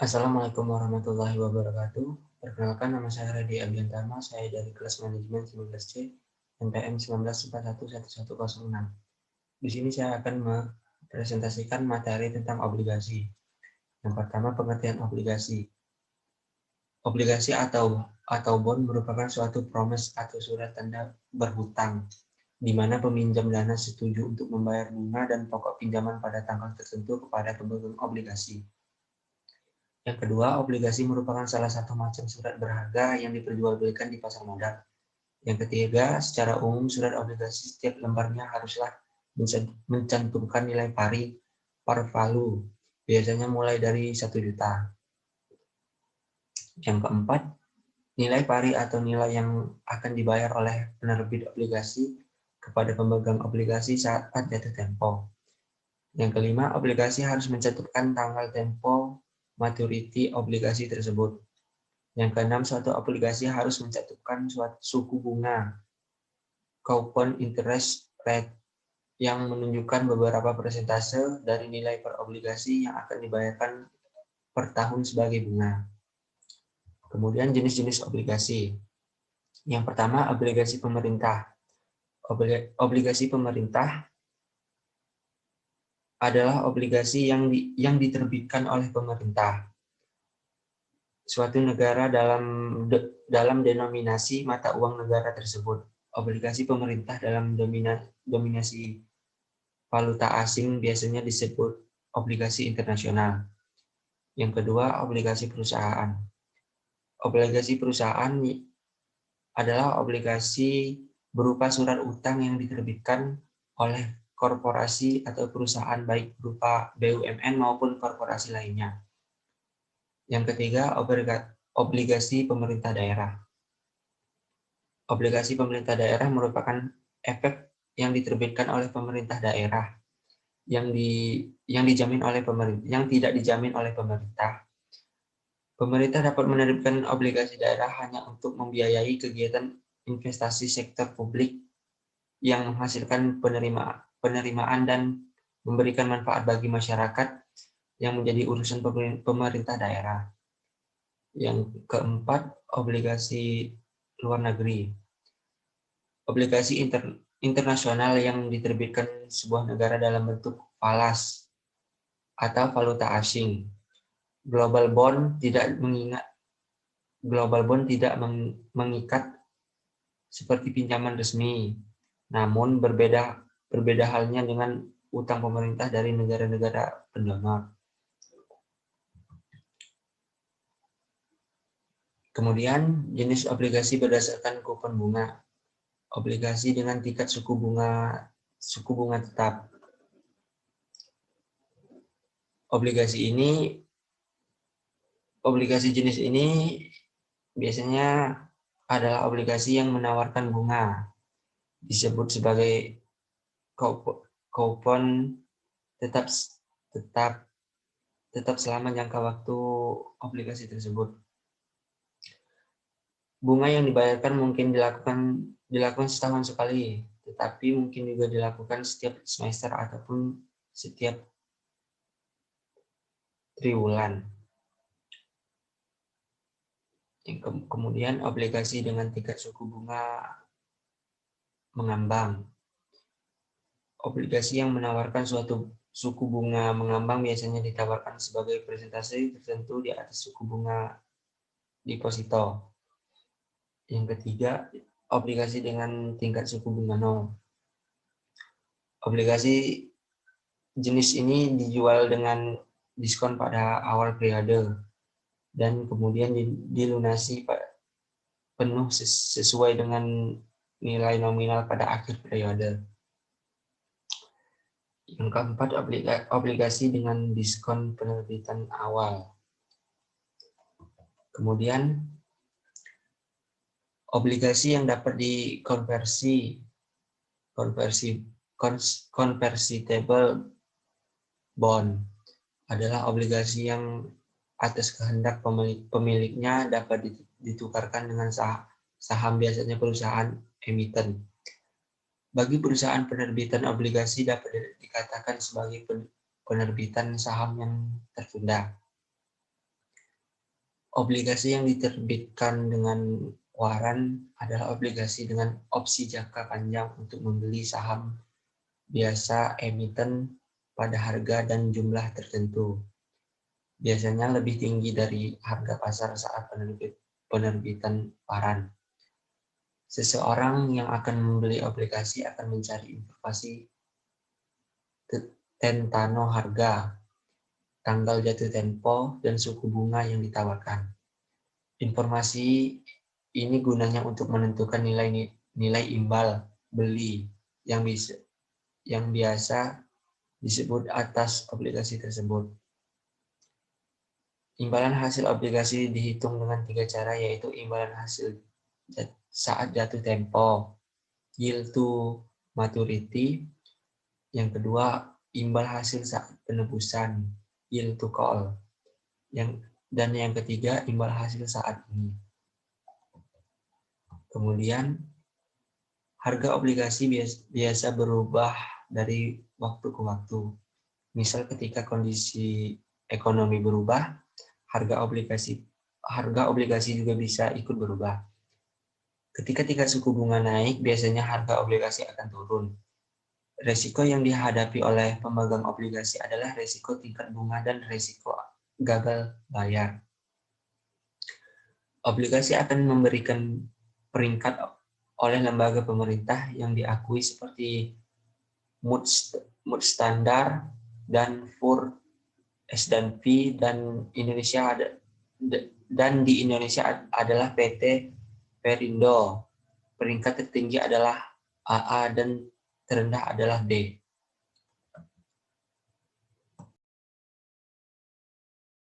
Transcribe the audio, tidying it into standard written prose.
Assalamualaikum warahmatullahi wabarakatuh. Perkenalkan, nama saya Radi Abiantama, saya dari kelas manajemen 19C, NPM 19411106. Di sini saya akan mempresentasikan materi tentang obligasi. Yang pertama, pengertian obligasi. Obligasi atau bond merupakan suatu promise atau surat tanda berhutang, di mana peminjam dana setuju untuk membayar bunga dan pokok pinjaman pada tanggal tertentu kepada pemegang obligasi. Yang kedua, obligasi merupakan salah satu macam surat berharga yang diperjualbelikan di pasar modal. Yang ketiga, secara umum surat obligasi setiap lembarnya haruslah mencantumkan nilai pari par value, biasanya mulai dari 1 juta. Yang keempat, nilai pari atau nilai yang akan dibayar oleh penerbit obligasi kepada pemegang obligasi saat jatuh tempo. Yang kelima, obligasi harus mencantumkan tanggal tempo maturity obligasi tersebut. Yang keenam, suatu obligasi harus mencantumkan suatu suku bunga coupon interest rate yang menunjukkan beberapa persentase dari nilai per obligasi yang akan dibayarkan per tahun sebagai bunga. Kemudian jenis-jenis obligasi. Yang pertama, obligasi pemerintah. Obligasi pemerintah adalah obligasi yang diterbitkan oleh pemerintah suatu negara dalam denominasi mata uang negara tersebut. Obligasi pemerintah dalam dominasi valuta asing biasanya disebut obligasi internasional. Yang kedua, obligasi perusahaan. Obligasi perusahaan adalah obligasi berupa surat utang yang diterbitkan oleh korporasi atau perusahaan baik berupa BUMN maupun korporasi lainnya. Yang ketiga, obligasi pemerintah daerah. Obligasi pemerintah daerah merupakan efek yang diterbitkan oleh pemerintah daerah yang dijamin oleh pemerintah, yang tidak dijamin oleh pemerintah. Pemerintah dapat menerbitkan obligasi daerah hanya untuk membiayai kegiatan investasi sektor publik yang menghasilkan penerimaan dan memberikan manfaat bagi masyarakat yang menjadi urusan pemerintah daerah. Yang keempat, obligasi luar negeri. Obligasi internasional yang diterbitkan sebuah negara dalam bentuk falas atau valuta asing. Global bond tidak mengikat seperti pinjaman resmi, namun berbeda halnya dengan utang pemerintah dari negara-negara pendonor. Kemudian jenis obligasi berdasarkan kupon bunga. Obligasi dengan tingkat suku bunga tetap. Obligasi jenis ini biasanya adalah obligasi yang menawarkan bunga, disebut sebagai kupon tetap selama jangka waktu obligasi tersebut. Bunga yang dibayarkan mungkin dilakukan setahun sekali, tetapi mungkin juga dilakukan setiap semester ataupun setiap triwulan. Kemudian obligasi dengan tingkat suku bunga mengambang. Obligasi yang menawarkan suatu suku bunga mengambang biasanya ditawarkan sebagai persentase tertentu di atas suku bunga deposito. Yang ketiga, obligasi dengan tingkat suku bunga nol. Obligasi jenis ini dijual dengan diskon pada awal periode dan kemudian dilunasi penuh sesuai dengan nilai nominal pada akhir periode. Yang keempat, obligasi dengan diskon penerbitan awal. Kemudian, obligasi yang dapat convertible bond adalah obligasi yang atas kehendak pemiliknya dapat ditukarkan dengan saham, biasanya perusahaan emiten. Bagi perusahaan penerbitan obligasi dapat dikatakan sebagai penerbitan saham yang tertunda. Obligasi yang diterbitkan dengan waran adalah obligasi dengan opsi jangka panjang untuk membeli saham biasa emiten pada harga dan jumlah tertentu. Biasanya lebih tinggi dari harga pasar saat penerbitan waran. Seseorang yang akan membeli obligasi akan mencari informasi tentang harga, tanggal jatuh tempo, dan suku bunga yang ditawarkan. Informasi ini gunanya untuk menentukan nilai imbal beli yang biasa disebut atas obligasi tersebut. Imbalan hasil obligasi dihitung dengan 3 cara, yaitu imbalan hasil saat jatuh tempo, yield to maturity. Yang kedua, imbal hasil saat penebusan, yield to call. Dan yang ketiga, imbal hasil saat ini. Kemudian, harga obligasi biasa berubah dari waktu ke waktu. Misal ketika kondisi ekonomi berubah, harga obligasi juga bisa ikut berubah. Ketika tingkat suku bunga naik, biasanya harga obligasi akan turun. Risiko yang dihadapi oleh pemegang obligasi adalah risiko tingkat bunga dan risiko gagal bayar. Obligasi akan memberikan peringkat oleh lembaga pemerintah yang diakui seperti Mood Standard dan Fur S&P dan di Indonesia adalah PT Perindo. Peringkat tertinggi adalah AA dan terendah adalah D.